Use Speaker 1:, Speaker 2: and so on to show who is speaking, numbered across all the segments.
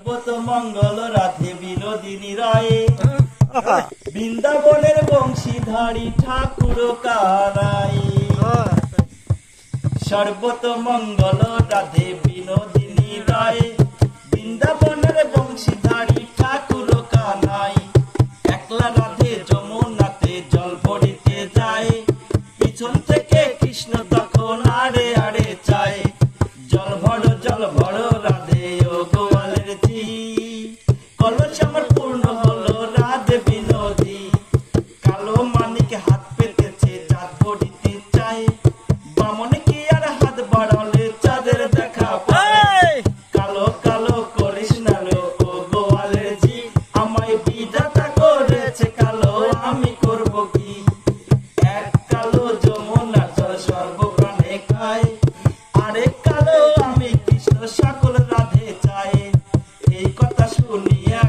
Speaker 1: সর্বত মঙ্গল রাধে বিনোদিনী রায়ে বৃন্দাবনের বংশীধারী ঠাকুর কানাই। সর্বত মঙ্গল রাধে বিনোদিনী রায়ে বৃন্দাবনের বংশীধারী ঠাকুর কানাই। একলা রাধে যমুনাতে জল ভরিতে যায়, পিছন থেকে কৃষ্ণ তখন আড়ে আড়ে চায়। জল ভরো রাধে ও গোয়ালের জি, কলস আমার পূর্ণ হলো রাধে বিনোদী। কালো মানিক হাত পেতেছে চাঁদ ভরিতে চায়, বামন কি আর হাত বাড়ালে চাঁদের দেখা পায়। কালো কালো করিস না লো ও গোয়ালের জি, আমায় বিধাতা করেছে কালো, আমি করব কি। এক কালো যমুনার জল সর্বপ্রাণে খায়, আরেক কালো আমি কৃষ্ণ সকল রাধে চাই। এই কথা শুনিয়া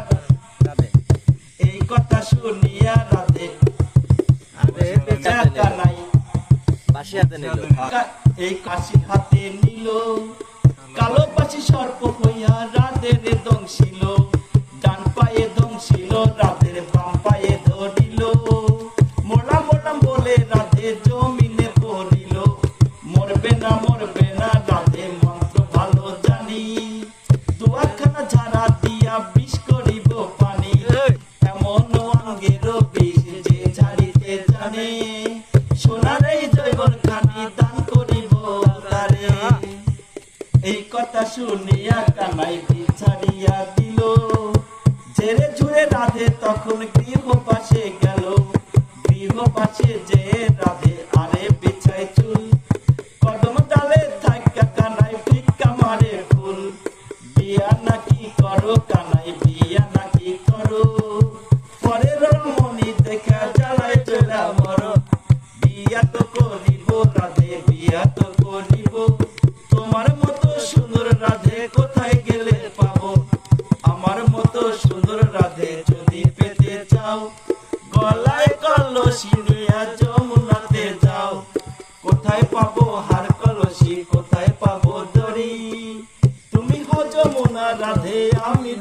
Speaker 1: রাধে কানাই এই কাশি হাতে নিল, কালো পাশি সর্প হইয়া রাধের দংশিল। ডান পায়ে দংশিল রাধের বাম পায়ে ধরিল, মোলাম মোলাম বলে রাধে জমিনে পড়িল। মরবে না রাধে মন্ত্র ভালো জানি, দুয়ারখানা ঝাড়া দিয়া বিষ করিব পানি। এমন অঙ্গের বিষ যে ঝাড়িতে জানে, সোনার এই জৈবন খানি দান করিব তারে। এই কথা শুনিয়া কানাই বিষ ছাড়িয়া দিল, ঝেড়ে ঝুড়ে রাধে তখন গৃহ পাশে গেল। গৃহ পাশে যে রাধে আরে বিছায় চুল, কদম ডালে থাকা কানাই ভিক্ষা মারে ফুল। বিয়া নাকি করো কানাই, বিয়া নাকি করো, পরের রমণী দেখা জ্বালায় চলা মরো। বিয়া তো করিব রাধে, বিয়া তো করিব, তোমার মতো সুন্দর রাধে কোথায় গেলে পাবো। আমার মতো সুন্দর রাধে যদি পেতে চাও, গলায় কলসি নিয়া যমুনাতে যাও। কোথায় পাবো হার কলসি, কোথায় পাবো দড়ি, তুমি হো যমুনা রাধে আমি